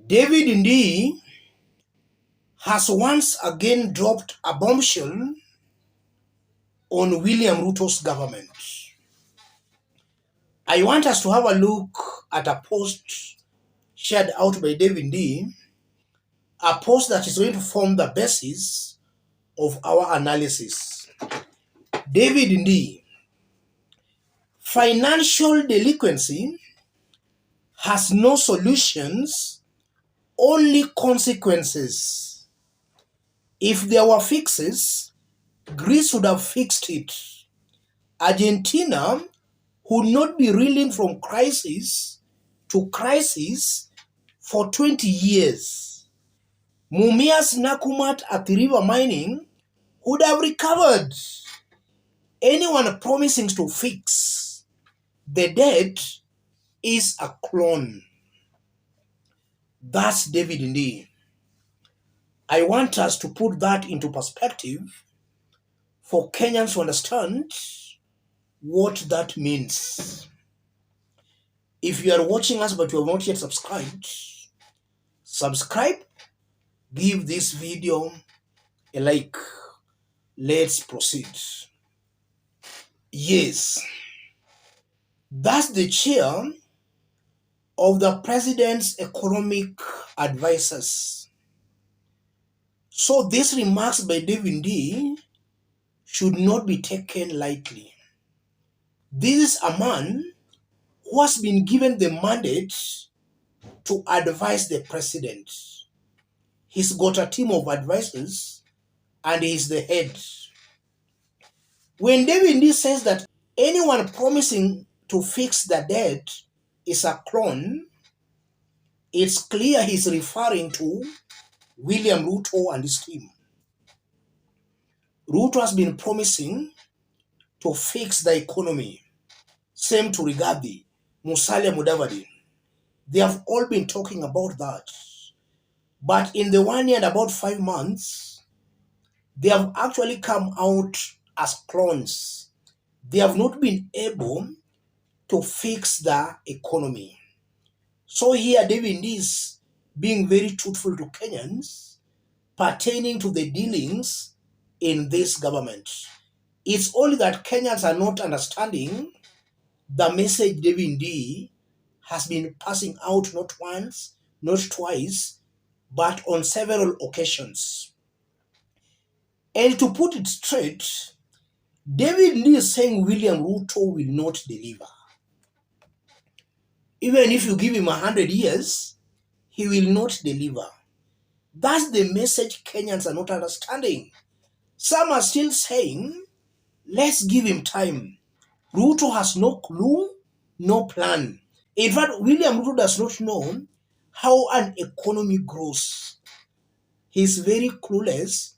David Ndii has once again dropped a bombshell on William Ruto's government. I want us to have a look at a post shared out by David Ndii, a post that is going to form the basis of our analysis. David Ndii: financial delinquency has no solutions, only consequences. If there were fixes, Greece would have fixed it. Argentina would not be reeling from crisis to crisis for 20 years. Mumias Nakumat at river mining would have recovered. Anyone promising to fix the debt is a clone. That's David Ndii. I want us to put that into perspective for Kenyans to understand what that means. If you are watching us but you have not yet subscribed, subscribe, give this video a like. Let's proceed. Yes, that's the chair of the president's economic advisors. So these remarks by David Ndii should not be taken lightly. This is a man who has been given the mandate to advise the president. He's got a team of advisors and he's the head. When David Ndii says that anyone promising to fix the debt is a clone, it's clear he's referring to William Ruto and his team. Ruto has been promising to fix the economy. Same to Rigathi, Musalia Mudavadi. They have all been talking about that. But in the 1 year and about 5 months, they have actually come out as clones. They have not been able to fix the economy. So here David Ndii is being very truthful to Kenyans pertaining to the dealings in this government. It's only that Kenyans are not understanding the message David Ndii has been passing out not once, not twice, but on several occasions. And to put it straight, David Ndii is saying William Ruto will not deliver. Even if you give him 100 years, he will not deliver. That's the message Kenyans are not understanding. Some are still saying, let's give him time. Ruto has no clue, no plan. In fact, William Ruto does not know how an economy grows. He's very clueless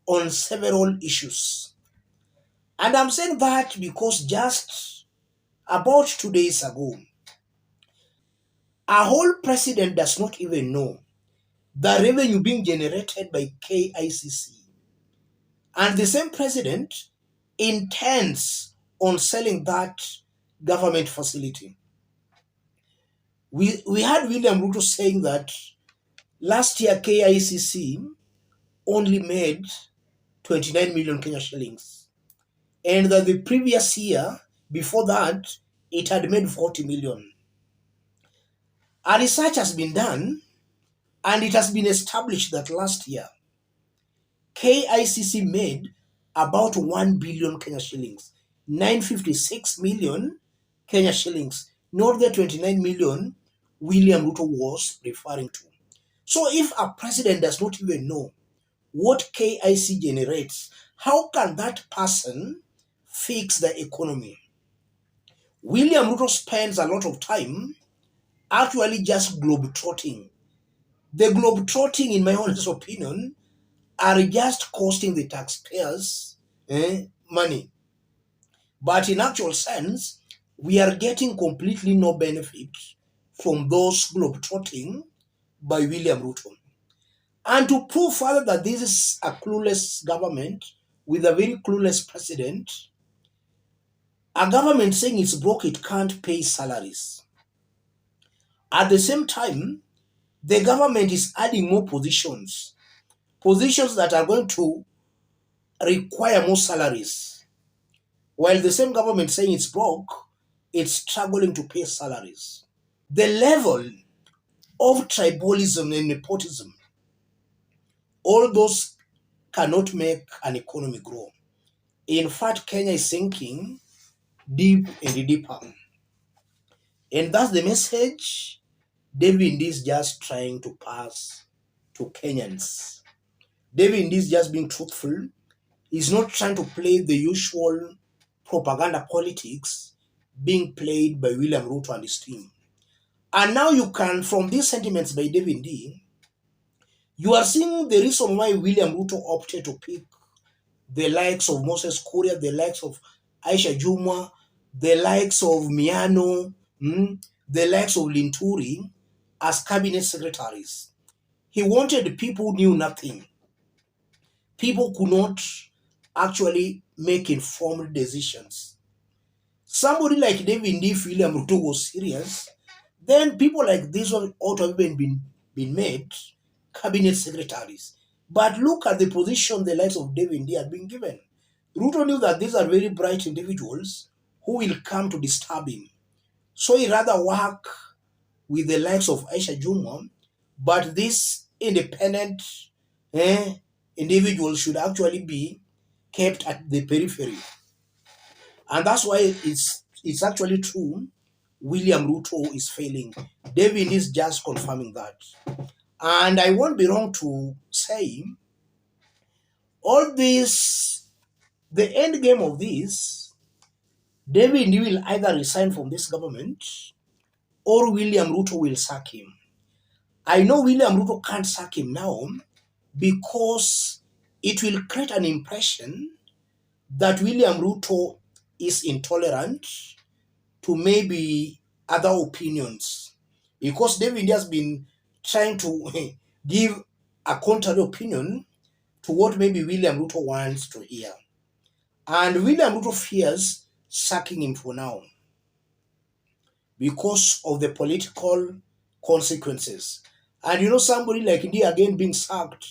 on several issues. And I'm saying that because just about 2 days ago, our whole president does not even know the revenue being generated by KICC. And the same president intends on selling that government facility. We had William Ruto saying that last year KICC only made 29 million Kenya shillings. And that the previous year, before that, it had made 40 million. A research has been done and it has been established that last year, KICC made about 1 billion Kenya shillings, 956 million Kenya shillings, not the 29 million William Ruto was referring to. So if a president does not even know what KIC generates, how can that person fix the economy? William Ruto spends a lot of time actually just globetrotting. The globetrotting, in my honest opinion, are just costing the taxpayers money. But in actual sense, we are getting completely no benefit from those globetrotting by William Ruto. And to prove further that this is a clueless government with a very clueless president, a government saying it's broke, it can't pay salaries. At the same time, the government is adding more positions that are going to require more salaries. While the same government saying it's broke, it's struggling to pay salaries. The level of tribalism and nepotism, all those cannot make an economy grow. In fact, Kenya is sinking deep and deeper. And that's the message David is just trying to pass to Kenyans. David is just being truthful. He's not trying to play the usual propaganda politics being played by William Ruto and his team. And now you can, from these sentiments by David D, you are seeing the reason why William Ruto opted to pick the likes of Moses Kuria, the likes of Aisha Jumwa, the likes of Miano, the likes of Linturi as cabinet secretaries. He wanted people who knew nothing. People could not actually make informed decisions. Somebody like David D. William Ruto was serious, then people like this one ought to have been made cabinet secretaries. But look at the position the likes of David D had been given. Ruto knew that these are very bright individuals who will come to disturb him. So he rather work with the likes of Aisha Jumwa, but these independent individuals should actually be kept at the periphery. And that's why it's actually true William Ruto is failing. David is just confirming that. And I won't be wrong to say, all this, the end game of this, David will either resign from this government or William Ruto will sack him. I know William Ruto can't sack him now because it will create an impression that William Ruto is intolerant to maybe other opinions, because David has been trying to give a contrary opinion to what maybe William Ruto wants to hear. And William Ruto fears sacking him for now because of the political consequences. And you know, somebody like India again being sacked,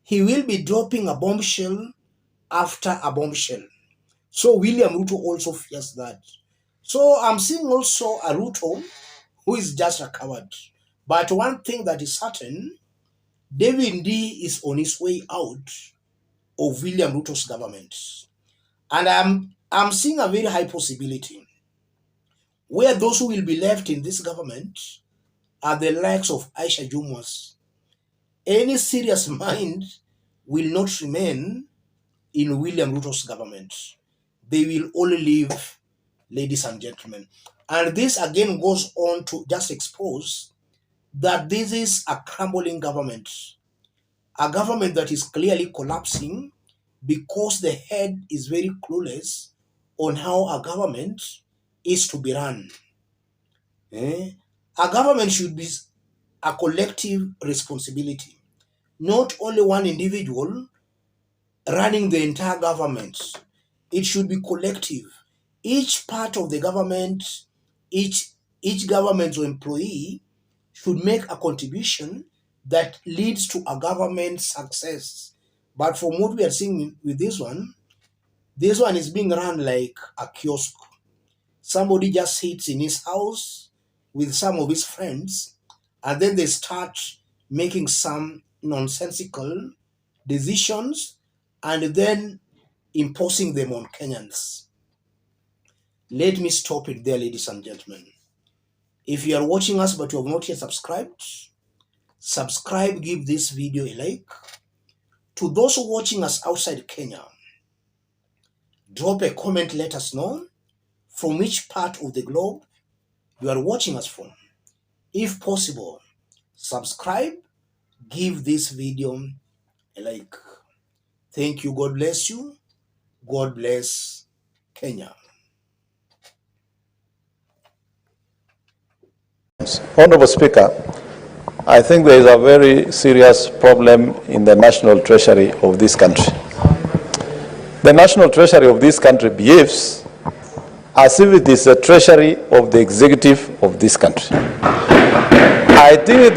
he will be dropping a bombshell after a bombshell. So William Ruto also fears that. So I'm seeing also a Ruto who is just a coward. But one thing that is certain, David D is on his way out of William Ruto's government. And I'm seeing a very high possibility where those who will be left in this government are the likes of Aisha Jumwas. Any serious mind will not remain in William Ruto's government. They will only leave, ladies and gentlemen. And this again goes on to just expose that this is a crumbling government. A government that is clearly collapsing because the head is very clueless on how a government is to be run. A government should be a collective responsibility, not only one individual running the entire government. It should be collective. Each part of the government, each government or employee should make a contribution that leads to a government success. But from what we are seeing with this one is being run like a kiosk. Somebody just sits in his house with some of his friends, and then they start making some nonsensical decisions and then imposing them on Kenyans. Let me stop it there, ladies and gentlemen. If you are watching us but you have not yet subscribed, subscribe, give this video a like. To those watching us outside Kenya, drop a comment, let us know from which part of the globe you are watching us from. If possible, subscribe, give this video a like. Thank you. God bless you. God bless Kenya. Honorable Speaker, I think there is a very serious problem in the national treasury of this country. The national treasury of this country behaves as if it is the treasury of the executive of this country. I think